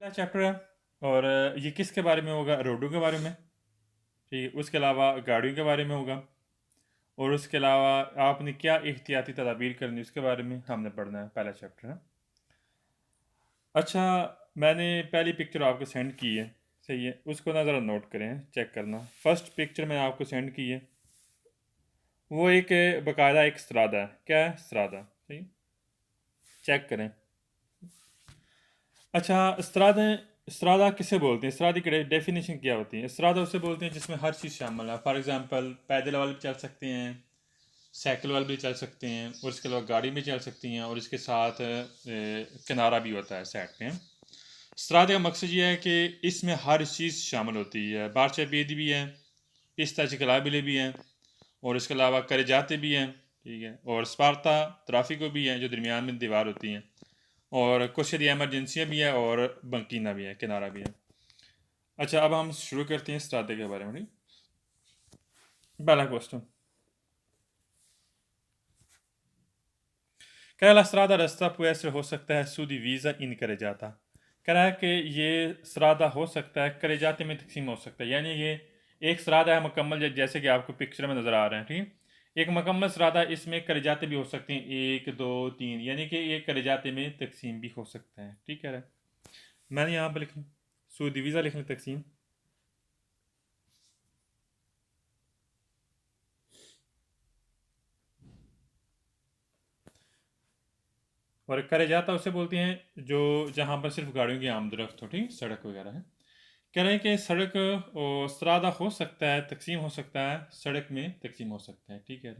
पहला चैप्टर है। और ये किसके बारे में होगा? रोडों के बारे में। ठीक है, उसके अलावा गाड़ियों के बारे में होगा। और उसके अलावा आपने क्या एहतियाती तदाबीर करनी उसके बारे में हमने पढ़ना है। पहला चैप्टर है। अच्छा, मैंने पहली पिक्चर आपको सेंड की है, सही है, उसको ना ज़रा नोट करें, चेक करना। फर्स्ट पिक्चर मैंने आपको सेंड की है, वो एक बाकायदा एक सरादा है। क्या है? सरादा। सही, चेक करें। अच्छा, इस्त्रादा किसे बोलते हैं? इस्त्रादी की डेफिनेशन क्या होती है? इस्त्रादा उसे बोलते हैं जिसमें हर चीज़ शामिल है। फॉर एग्जांपल, पैदल वाले भी चल सकते हैं, साइकिल वाले भी चल सकते हैं, और इसके अलावा गाड़ी भी चल सकती हैं, और इसके साथ किनारा भी होता है साइड पे। इस्त्रादे का मकसद ये है कि इसमें हर चीज़ शामिल होती है। बारचा बेदी भी है, पिस्ता चिकलाबिले भी हैं, और इसके अलावा करे जाते भी हैं। ठीक है, और स्पार्ता ट्राफिको भी हैं जो दरमियान में दीवार होती हैं, और कुछ एमरजेंसियाँ भी हैं, और बंकीना भी है, किनारा भी है। अच्छा, अब हम शुरू करते हैं स्टार्टे के बारे में। ठीक, पहला क्वेश्चन, क्या la strada रास्ता può essere हो सकता है suddivisa in carreggiata? कह रहा है कि ये सरादा हो सकता है करेजाते में तकसीम हो सकता है। यानी ये एक सरादा है मुकम्मल, जैसे कि आपको पिक्चर में नज़र आ रहे हैं। ठीक, एक मुकम्मल सरादा, इसमें करेजाते भी हो सकते हैं, 1 2 3, यानी कि ये करेजाते में तकसीम भी हो सकता है। ठीक है, मैंने यहाँ पर लिख ली सुदिवीज़ा, लिख ली तकसीम। और करे जाता उसे बोलते हैं जो जहाँ पर सिर्फ गाड़ियों की आमदरफ्त हो। ठीक, सड़क वगैरह है। कह रहे हैं कि सड़क और सरादा हो सकता है, तकसीम हो सकता है, सड़क में तकसीम हो सकता है। ठीक है,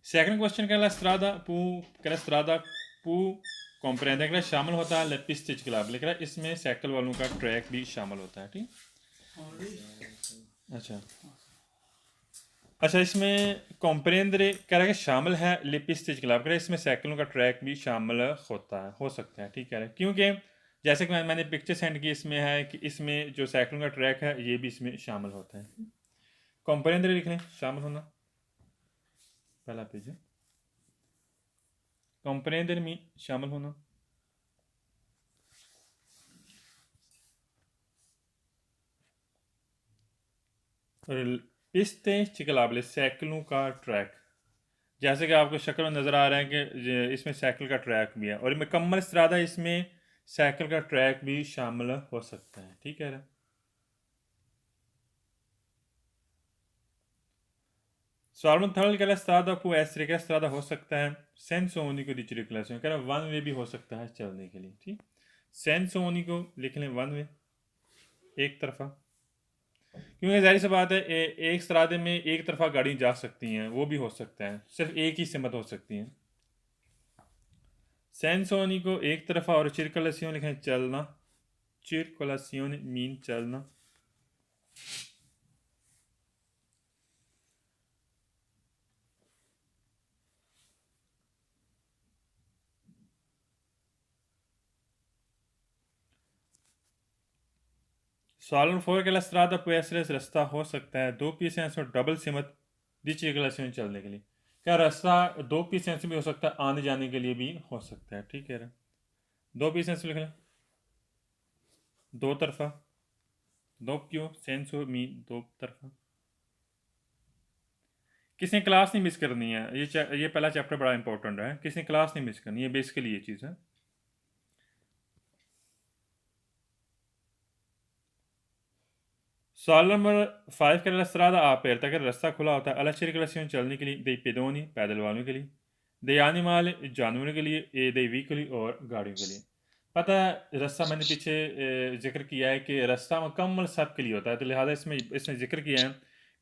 सेकंड क्वेश्चन कह रहा है स्त्रादा पू, कह रहा है स्त्रादा पू कॉम्प्रेंड है, शामिल होता है लेपिस्टिच क्लब, लिख रहा है इसमें साइकिल वालों का ट्रैक भी शामिल होता है। ठीक, अच्छा अच्छा, इसमें कॉम्प्रेंदरे कह रहा है कि शामिल है लिपिस्टिच क्लब, कह रहा है इसमें साइकिलों का ट्रैक भी शामिल होता है, हो सकता है। ठीक है, क्योंकि जैसे कि मैंने पिक्चर सेंड की, इसमें है कि इसमें जो साइकिलों का ट्रैक है ये भी इसमें शामिल होता है। कॉम्प्रेंदरे लिख लें, शामिल होना, पहला पेज है। कॉम्प्रेंदर में शामिल होना। और पिस्ते चिकलाबले साइकिलों का ट्रैक, जैसे कि आपको शक्ल में नज़र आ रहा है कि इसमें साइकिल का ट्रैक भी है, और मुकम्मल इस्त्रादा इसमें साइकिल का ट्रैक भी शामिल हो सकता है। ठीक है, सॉल्वन थर्ड कह रहा है स्त्रादा पू एस्ट्रे, क्या स्त्रादा हो सकता है सेंसोनी को डिचरी क्लास में, कह रहा है वन वे भी हो सकता है चलने के लिए। ठीक, सेंसोनी को लिख लें वन वे, एक तरफा, क्योंकि जाहिर सी बात है एक सरादे में एक तरफा गाड़ी जा सकती हैं, वो भी हो सकता है, सिर्फ एक ही सिमत हो सकती हैं। सेंसोनी को एक तरफा, और चिरकलासियों लिखें चलना, चिरकलासियों मीन चलना। सॉल्वन फोर के स्त्रादा पुएसरेस रास्ता हो सकता है दो पी सेंस और डबल सिमत दी चिरकलासियों चलने के लिए, क्या रास्ता दो पी सेंस भी हो सकता है, आने जाने के लिए भी हो सकता है। ठीक है, दो पी सेंस लिख लें, दो तरफा, दो क्यों सेंसो मी दो तरफा। किसी ने क्लास नहीं मिस करनी है, ये पहला चैप्टर बड़ा इंपॉर्टेंट है, किसी ने क्लास नहीं मिस करनी है, बेसिकली ये चीज़ है। सवाल नंबर 5 का स्त्रादा aperta, अगर रास्ता खुला होता है अलग क्लासियों चलने के लिए, दे पेदोनी पैदल वालों के लिए, दे एनिमल जानवरों के लिए, ए दे व्हीकली और गाड़ियों के लिए। पता है रास्ता मैंने पीछे जिक्र किया है कि रास्ता मुकम्मल सब के लिए होता है, तो लिहाजा इसमें इसने जिक्र किया है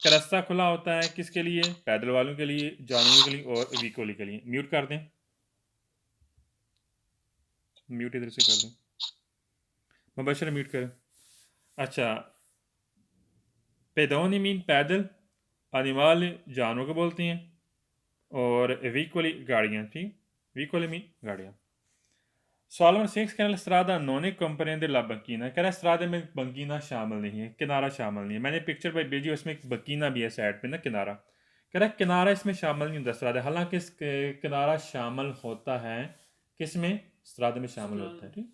कि रास्ता खुला होता है किसके लिए? पैदल वालों के लिए, जानवरों के लिए और व्हीकली के लिए। म्यूट कर दें, म्यूट इधर से कर दें, मुबशर म्यूट करें। अच्छा, पेदोनी मीन पैदल, अनिमाल जानवरों को बोलती हैं, और व्हीकली गाड़ियाँ। ठीक, व्हीकली मीन गाड़ियाँ। सवाल नंबर 6 कह रहा है स्त्रादा नोने कंपरेंदे ला बंकीना, कह रहा है स्त्रादे में बंकीना शामिल नहीं है, किनारा शामिल नहीं है। मैंने पिक्चर पर भेजी, उसमें एक बंकीना भी है साइड पे ना, किनारा। कह रहा है किनारा इसमें शामिल नहीं होता स्त्रादे, हालांकि इस किनारा शामिल होता है, किस में? स्त्रादे में शामिल होता है। ठीक,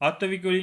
autovicoli,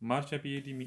marciapiedi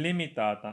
limitata,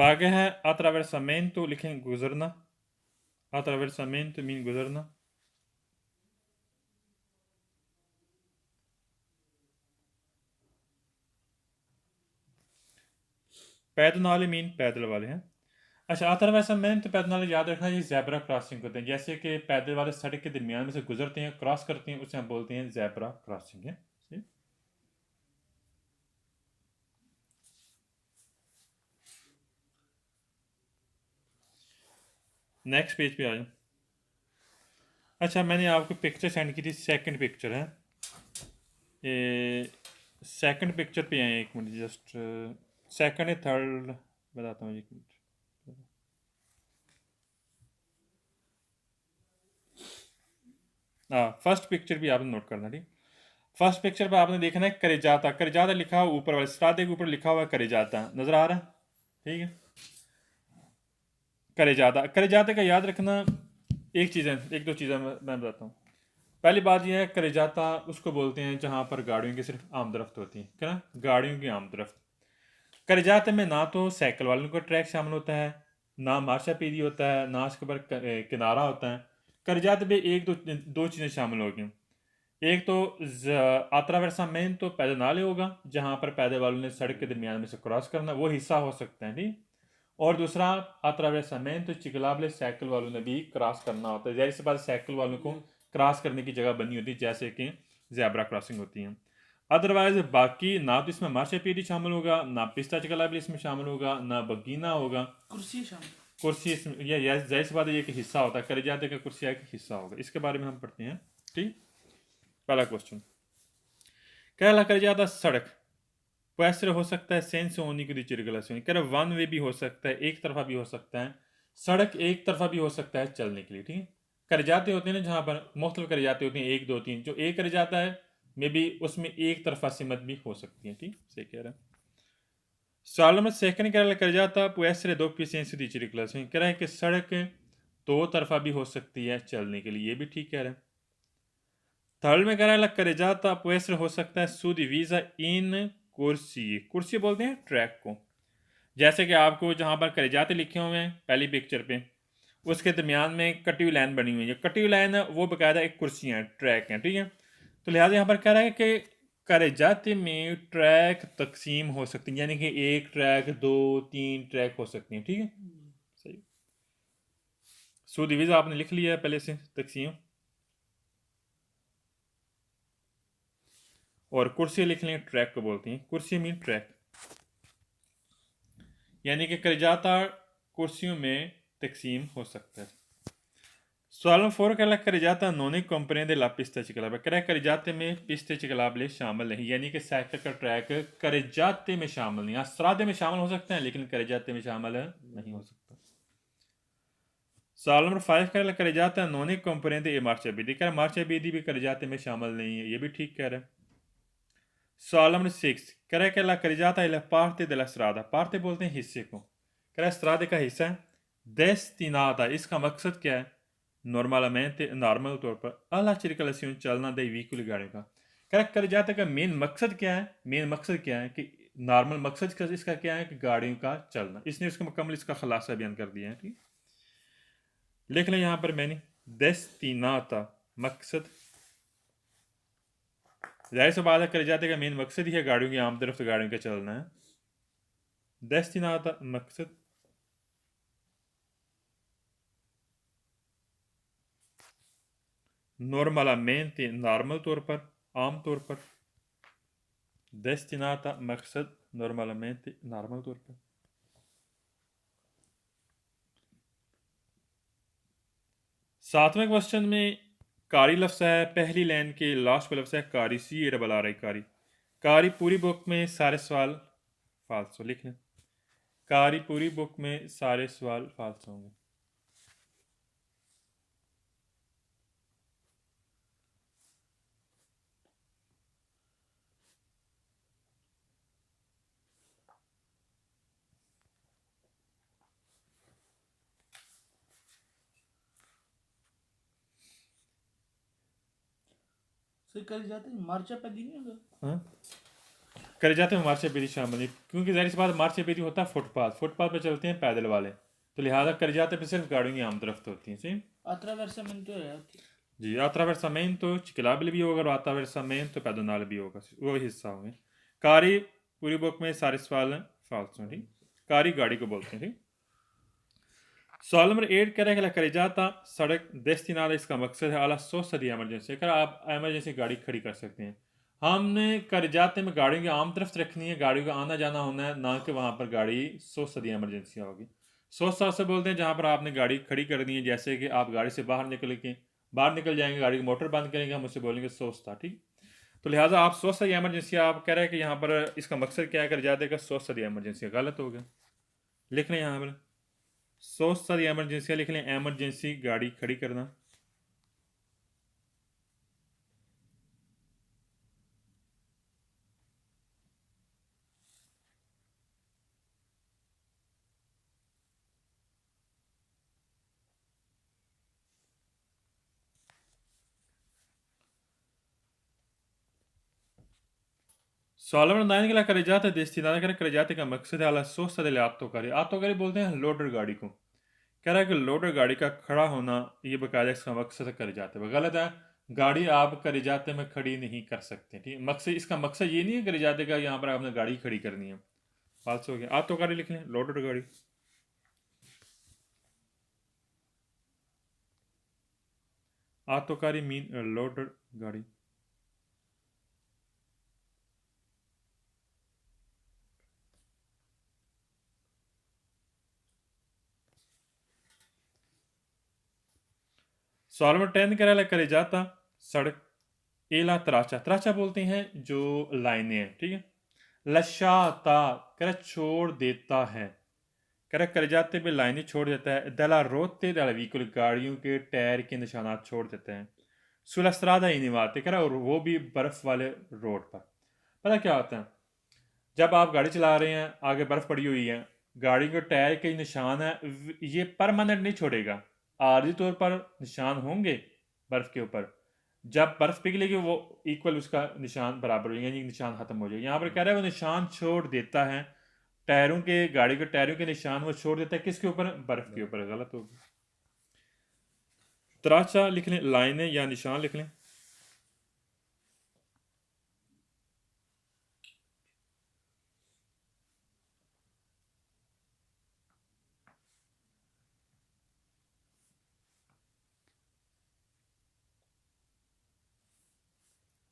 और आगे है atravessamento, लिखें गुजरना, atravessamento मीन गुजरना। पैदल मीन पैदल वाले हैं। अच्छा, atravessamento पैदल याद रखना, ये ज़ेब्रा क्रॉसिंग होते हैं। जैसे कि पैदल वाले सड़क के दरमियान में से गुजरते हैं, क्रॉस करते हैं, उसे हम बोलते हैं ज़ेब्रा क्रॉसिंग है। नेक्स्ट पेज पे आ जाओ। अच्छा, मैंने आपको पिक्चर सेंड की थी, सेकंड पिक्चर है ये, सेकंड पिक्चर पे आए, एक मिनट जस्ट, सेकंड या थर्ड बताता हूँ, एक मिनट। हाँ, फर्स्ट पिक्चर भी आपने नोट करना, ठीक। फर्स्ट पिक्चर पे आपने देखना है करेजाता, करेजाता लिखा हुआ ऊपर वाले स्टादे के ऊपर लिखा हुआ है करेजाता, नजर आ रहा है, ठीक है। करेजाता, करेजाते का याद रखना, एक चीज़ है, एक दो चीज़ें मैं बताता हूँ। पहली बात यह है, करेजाता उसको बोलते हैं जहाँ पर गाड़ियों की सिर्फ आमदरफ्त होती है, क्या ना, गाड़ियों की आमदरफ्त। करेजाते में ना तो साइकिल वालों का ट्रैक शामिल होता है, ना मार्शा पीदी होता है, ना उसके ऊपर किनारा होता है। करेजाते में एक दो चीज़ें शामिल होगी। एक तो atravessamento pedonale होगा, जहाँ पर पैदल वालों ने सड़क के दरमियान में से क्रॉस करना, वो हिस्सा हो सकता है, ठीक। और दूसरा atravessamento ciclabile, साइकिल वालों ने भी क्रॉस करना होता है। ज़ाहिर सी बात, साइकिल वालों को क्रॉस करने की जगह बनी होती है, जैसे कि ज़ेब्रा क्रॉसिंग होती है। अदरवाइज बाकी ना तो इसमें मार्शेपीडी शामिल होगा, ना पिस्ता चिकलाबिल इसमें शामिल होगा, ना बगीना होगा, कुर्सी शामिल। कुर्सी इसमें, यह ज़ाहिर सी बात है, ये कि हिस्सा होता है, करेजाते का कुर्सी एक हिस्सा होगा। इसके बारे में हम पढ़ते हैं, ठीक। पहला क्वेश्चन क्या ला कर जाता, सड़क पैसर हो सकता है, सेंस होने की रिचिरगलासियों, कह रहा वन वे भी हो सकता है, एक तरफा भी हो सकता है, सड़क एक तरफा भी हो सकता है चलने के लिए, ठीक है। कर जाते होते हैं ना, जहाँ पर मुख्तलिफ कर जाते होते हैं, एक दो तीन, जो एक कर जाता है मे बी उसमें एक तरफा सिमत भी हो सकती है, ठीक से कह रहा है। सवाल नंबर सेकंड कह रहा कर जाता पैसर दो पी सेंस रिचिरगलासियों, कह रहा है कि सड़क दो तरफा भी हो सकती है चलने के लिए, ये भी ठीक कह रहा है। थर्ड में कह रहा है करे जाता पुएस्र हो सकता है सू डिवीज़ा इन कुर्सी, कुर्सी बोलते हैं ट्रैक को। जैसे कि आपको जहाँ पर करे जाते लिखे हुए हैं पहली पिक्चर पे, उसके दरमियान में कटी हुई लाइन बनी हुई है, कटी हुई लाइन है वो बाकायदा एक कुर्सी है, ट्रैक है, ठीक है। तो लिहाजा यहाँ पर कह रहा है कि करे जाते में ट्रैक तकसीम हो सकती है, यानी कि एक ट्रैक, दो, तीन ट्रैक हो सकती हैं, ठीक है, सही। सू डिवीज़ा आपने लिख लिया है पहले से, तकसीम। और कुर्सी लिख लें, ट्रैक को बोलती हैं, कुर्सी मीन ट्रैक, यानी कि करजाता कुर्सियों में तकसीम हो सकता है। सवाल नंबर 4 कहला करजाता नोने कंपनी ला पिस्ता चिकलाब, कह करजाते में पिस्ते चिकलाबले शामिल नहीं, यानी कि साइकिल का ट्रैक करजाते में शामिल नहीं, असरादे में शामिल हो सकते हैं लेकिन करजाते में शामिल नहीं हो सकता। सवाल नंबर 5 कहला करजाता नोने कंपनी दे मार्चा बीदी, कह मार्चा बीदी भी करजाते में शामिल नहीं है, ये भी ठीक कह रहा है। सवाल नंबर 6 कह कि ला करजाता इला Partey de la strada, Partey बोलते हैं हिस्से को, कह रहा स्त्रादे का हिस्सा है। destinata, इसका मकसद क्या है, नॉर्मलमेंट, नॉर्मल तौर पर अला circolazione चलना दे व्हीकल गाड़ियों का। कह रहा करजाते का मेन मकसद क्या है, मेन मकसद क्या है कि नॉर्मल मकसद इसका क्या है कि गाड़ियों का चलना, इसने उसका मुकम्मल इसका खुलासा बयान कर दिया है, ठीक। लिख लें यहाँ पर मैंने destinata, मकसद। जाहिर सी बात है कर जाते का मेन मकसद ही है गाड़ियों की आमदरफ्त, गाड़ियों का चलना है। destinata मकसद। normalmente नॉर्मल तौर पर, आम तौर पर। destinata मकसद, normalmente नॉर्मल तौर पर। सातवें क्वेश्चन में कारी लफ्ज़ है, पहली लाइन के लास्ट पे लफ्ज़ है कारी, सी ए डबल आर आई कारी। कारी पूरी बुक में सारे सवाल फाल्स हो, लिख लें, कारी पूरी बुक में सारे सवाल फाल्स होंगे। सही कर जाते हैं, मार्चा पे दी नहीं होगा। हाँ करे जाते हैं मार्च बेरी शामिल नहीं, क्योंकि ज़ाहिर सी बात मार्च बेरी होता है फुटपाथ पे चलते हैं पैदल वाले, तो लिहाजा करे जाते पे सिर्फ गाड़ियों की आमदरफ्त होती है। सही Attraversamento è जी, attraversamento ciclabile भी होगा और attraversamento pedonale भी होगा, वो हिस्सा होंगे। कारी पूरी बुक में सारे सवाल हैं फाल्स हैं, ठीक। कारी गाड़ी को बोलते हैं, ठीक। सवाल नंबर 8 कह रहा है कि करे जाता सड़क destinale, इसका मकसद है आला सोसा दी एमरजेंसी, अगर आप एमरजेंसी गाड़ी खड़ी कर सकते हैं। हमने कर जाते में गाड़ियों की आम तरफ रखनी है, गाड़ियों का आना जाना होना है, ना कि वहाँ पर गाड़ी सोसा दी एमरजेंसी होगी। सोसा से बोलते हैं जहाँ पर आपने गाड़ी खड़ी करनी है, जैसे कि आप गाड़ी से बाहर निकल जाएंगे, गाड़ी की मोटर बंद करेंगे, हम उससे बोलेंगे सोस्ता, ठीक। तो लिहाजा आप सोचा दी एमरजेंसी, आप कह रहे हैं कि यहाँ पर इसका मकसद क्या है, कर जाते का सोचा दी एमरजेंसी, गलत हो गया। लिख लें यहाँ पर सोचा दी एमरजेंसी, लिख लें एमरजेंसी गाड़ी खड़ी करना। सवाल नंबर 9 के लिए करे जाते destinare करे जाते का मकसद है अला सोचा दे आत्तोकारी बोलते हैं लोडर गाड़ी को। कह रहा है कि लोडर गाड़ी का खड़ा होना ये बकायदा इसका मकसद है करे जाते हुए, गलत है। गाड़ी आप करे जाते में खड़ी नहीं कर सकते, ठीक। मकसद इसका मकसद ये नहीं है करे जाते का यहाँ पर आपने गाड़ी खड़ी करनी है, फाल्स हो गया। आत्तोकारी लिख लें लोडर गाड़ी। आत्तोकारी मीन लोडर गाड़ी। सवाल नंबर 10 कह रहा है करे जाता सड़क एला तराचा, तराचा बोलते हैं जो लाइनें हैं, ठीक है। लशाता कह छोड़ देता है, कह कर जाते पे लाइनें छोड़ देता है। दला रोते दला व्हीकल गाड़ियों के टायर के निशानात छोड़ देते हैं। सुलस्त्रादा इनिवाते कह और वो भी बर्फ वाले रोड पर। पता क्या होता है, जब आप गाड़ी चला रहे हैं, आगे बर्फ पड़ी हुई है, गाड़ी के टायर के निशान है, ये परमानेंट नहीं छोड़ेगा, आर्जी तौर पर निशान होंगे बर्फ के ऊपर। जब बर्फ पिघलेगी वो इक्वल उसका निशान बराबर हो जाएगा, यानी निशान खत्म हो जाएगा। यहाँ पर कह रहा है वो निशान छोड़ देता है, टायरों के गाड़ी के टायरों के निशान वो छोड़ देता है, किसके ऊपर, बर्फ के ऊपर, गलत होगा। तराचा लिख लें लाइनें या निशान लिख लें।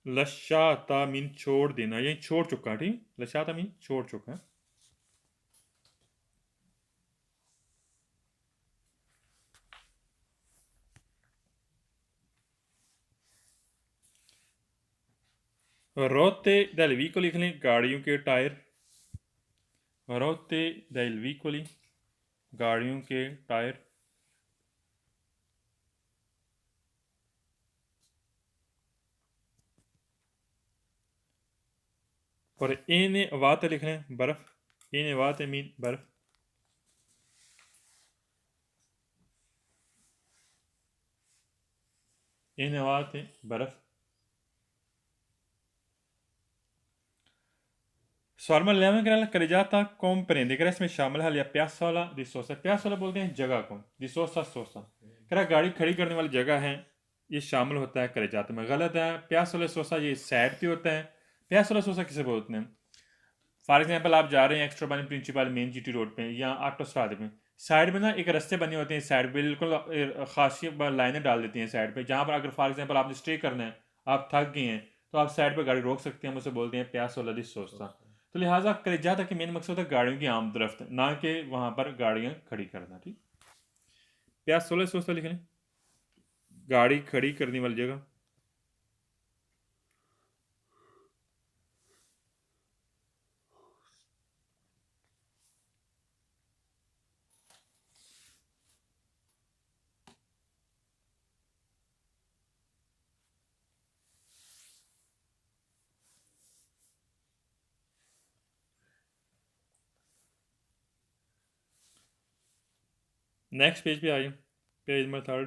लशाता मीन छोड़ देना, यही छोड़ चुका, ठीक। लशाता मीन छोड़ चुका है। रोते del vicoli लिख लें गाड़ियों के टायर। रोते del vicoli गाड़ियों के टायर। और इने वाते लिख लें बर्फ। इने वाते मीन बर्फ। इने वाते बर्फ। सॉर्मल लेवन करेला करे जाता comprende, करे इसमें शामिल है लिया प्यासोला दी सोसा। प्यासोला बोलते हैं जगह को, दी सोसा सोसा करा गाड़ी खड़ी करने वाली जगह है, ये शामिल होता है करे जाते में, गलत है। प्यासोला सोसा ये साइड पे होता है। प्यासोला सोसा किसे बोलते हैं, फॉर एग्जांपल आप जा रहे हैं extra principal main GT road पे या ऑटोस्ट्राड में, साइड में ना एक रास्ते बने होते हैं, साइड बिल्कुल खासी लाइनें डाल देती हैं साइड पे, जहाँ पर अगर फॉर एग्जांपल आपने स्टे करना है, आप थक गए हैं, तो आप साइड पर गाड़ी रोक सकते हैं, हम उसे बोलते हैं प्यासोला दी सोसा। तो लिहाजा करेजा तक मेन मकसद है गाड़ियों की आमदरफ्त, ना कि वहाँ पर गाड़ियाँ खड़ी करना, ठीक। प्यास 16 लिख लें गाड़ी खड़ी करने वाली जगह। नेक्स्ट पेज पे आइए, page number 3।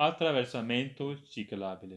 attraversamento ciclabile.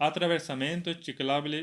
attraversamento ciclabile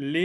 le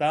da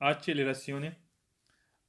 accelerazione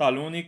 taluni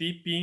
tipi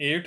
8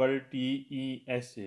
ATTESA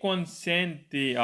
consente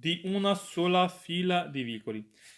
di una sola fila di veicoli،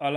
al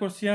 corsia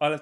al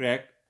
track,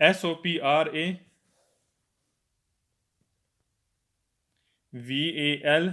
SOPRA VALUTARE.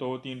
2-3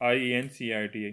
AFFIENCITI.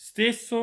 stesso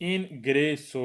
ingresso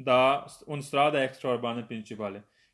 da un strada extraurbana principale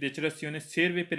accelerazione serve per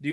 di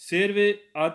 serve ad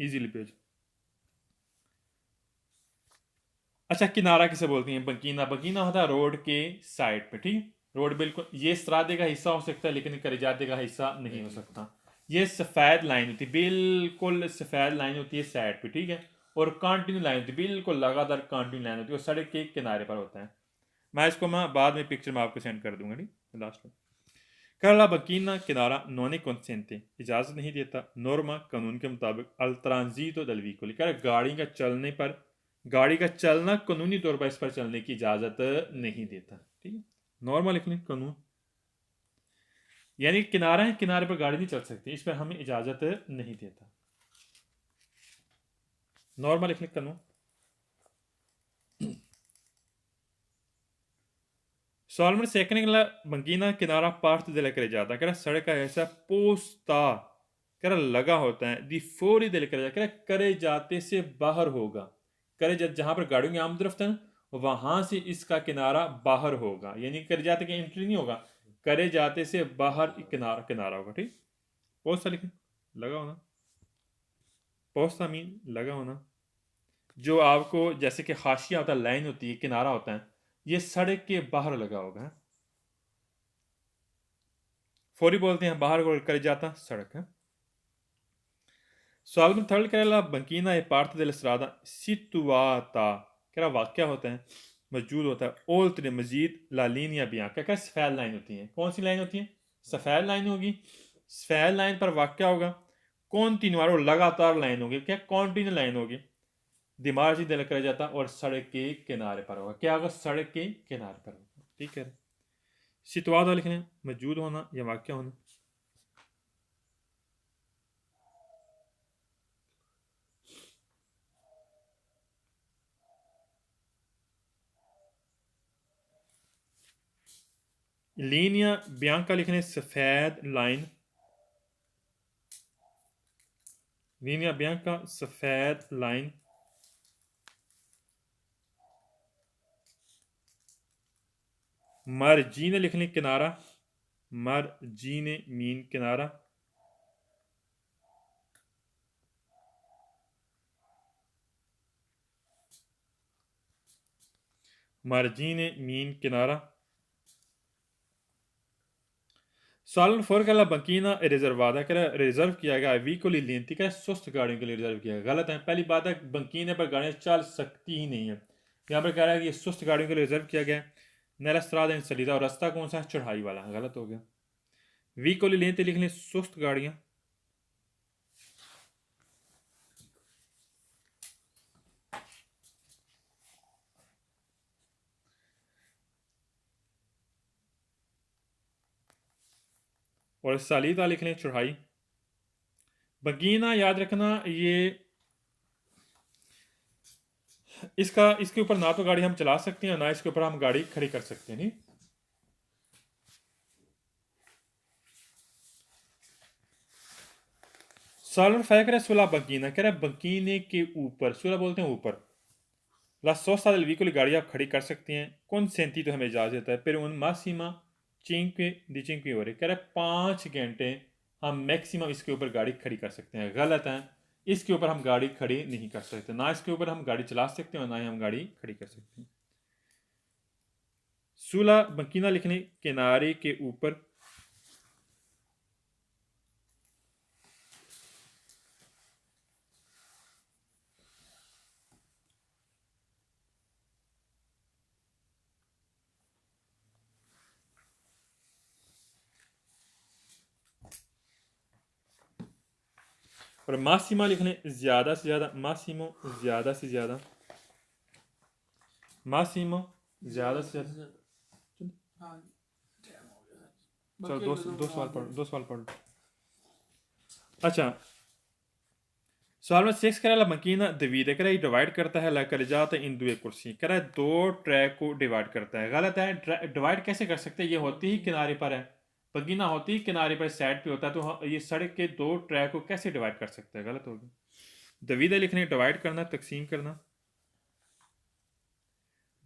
easily page. अच्छा, किनारा किसे बोलती हैं? बंकीना। बंकीना होता है road के side पे, ठीक। रोड बिल्कुल ये सरादे का हिस्सा हो सकता है लेकिन करेजाते का हिस्सा नहीं हो सकता। ये सफ़ेद लाइन होती है, बिल्कुल सफ़ेद लाइन होती है साइड पे, ठीक है। और कंटिन्यू लाइन होती है, बिल्कुल लगातार कंटिन्यू लाइन होती है, और सड़क के किनारे पर होता है। मैं इसको बाद में पिक्चर में आपको सेंड कर दूंगा, ठीक, लास्ट में। करला बकीना किनारा नोने कंसेंटे, इजाज़त नहीं देता, नॉर्मा कानून के मुताबिक, अल ट्रांजीतो दल व्हीकल, कह गाड़ी का चलने पर, गाड़ी का चलना कानूनी तौर पर इस पर चलने की इजाज़त नहीं देता, ठीक है। नॉर्मा लिख लें, कानून, यानी किनारा है, किनारे पर गाड़ी नहीं चल सकती, इस पर हमें इजाज़त नहीं देता। नॉर्मल लिख लें, कानून। Solamente se cree en la banquina किनारा parte de la carreggiata, que सड़क का ऐसा पोस्ता कर लगा होता है, दी फोरी दिल करे करे जाते से बाहर होगा, करे जहां पर गाड़ियों की आमदरफ्त है वहां से इसका किनारा बाहर होगा, यानी करे जाते की एंट्री नहीं होगा, करे जाते से बाहर किनारा किनारा होगा, ठीक। पोस्ता लिखें, लगा होना, पोस्ता मीन लगा होना। जो आपको जैसे कि हाशिया होता है, लाइन होती है, किनारा होता है, ये सड़क के बाहर लगा होगा। फोरी बोलते हैं बाहर को कर जाता सड़क है। Salmo थर्ड कह रहा बंकीना ए पार्ट del strada situata, कह रहा वाक्य होता है, मौजूद होता है, ओल्tre मजीद ला लीनिया बियांका, क्या सफ़ेद लाइन होती है। कौन सी लाइन होती है? सफ़ेद लाइन होगी, सफ़ेद लाइन पर वाक्य होगा, कॉन्टिन्यूआर और लगातार लाइन होगी, क्या कॉन्टिन्यू लाइन होगी, दिमाग से दिल कर जाता और सड़क के किनारे पर होगा, क्या होगा? सड़क के किनारे पर होगा, ठीक है। सितवादा लिखने, मौजूद होना या वाक्य होना। लीनिया बियांका लिखने, सफ़ेद लाइन, लीनिया बियांका सफ़ेद लाइन। मरजीने लिखने, किनारा, मरजीने मीन किनारा। मरजीने मीन किनारा। सालन फोर का बंकीना रिजर्वादा कर रिजर्व किया गया व्हीकल लेंती का सुस्त गाड़ियों के लिए रिजर्व किया गया। गलत है, पहली बात है बंकीने पर गाड़ियाँ चल सकती ही नहीं है, यहाँ पर कह रहा है कि ये सुस्त गाड़ियों के लिए रिजर्व किया गया। नलस्त्राद इन सलीदा, और रास्ता कौन सा है? चढ़ाई वाला, गलत हो गया। व्हीकल लेंती लिख लें, सुस्त गाड़ियाँ। और सालीदा लिख लें, चढ़ाई। बगीना याद रखना, ये इसके ऊपर ना तो गाड़ी हम चला सकते हैं, ना इसके ऊपर हम गाड़ी खड़ी कर सकते हैं, नहीं। सालन फैक्र सुला बगीना, कह रहा है बगीने के ऊपर, सुला बोलते हैं ऊपर, ला 100 साल व्हीकल गाड़ी आप खड़ी कर सकते हैं, कौन सेंती तो हमें इजाज़त देता है, फिर उन मासीमा चिंque दी चिंque ore, कह रहा है 5 घंटे हम मैक्सिमम इसके ऊपर गाड़ी खड़ी कर सकते हैं। गलत है, इसके ऊपर हम गाड़ी खड़ी नहीं कर सकते, ना इसके ऊपर हम गाड़ी चला सकते हैं और ना ही हम गाड़ी खड़ी कर सकते हैं। सुला बंकीना लिखने, किनारे के ऊपर। और मासीमा लिखने, ज़्यादा से ज़्यादा, मासीमो ज़्यादा से ज़्यादा, मासीमो ज़्यादा से ज़्यादा। हाँ, चलो बाकी दो एक दो सवाल पढ़ो, 2 सवाल पढ़ो। अच्छा, सवाल में 6 कह रहा है मकीना डिवाइड कह रहा है, डिवाइड करता है, ला कर जाता है इन दो कुर्सी, कह रहा है 2 ट्रैक को डिवाइड करता है। गलत है, डिवाइड कैसे कर सकते हैं? ये होती ही किनारे पर है, बगीना होती ही किनारे पर साइड पे होता है, तो ये सड़क के 2 ट्रैक को कैसे डिवाइड कर सकते हैं? गलत होगी। डिवाइड लिखने, डिवाइड करना, तकसीम करना।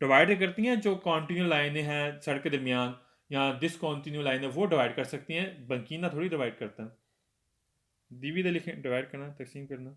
डिवाइड करती हैं जो कॉन्टिन्यू लाइनें हैं सड़क के दरमियान, या डिसकॉन्टिन्यू लाइनें, वो डिवाइड कर सकती हैं, बंकीना थोड़ी डिवाइड करता है। डिवाइड लिखें, डिवाइड करना, तकसीम करना।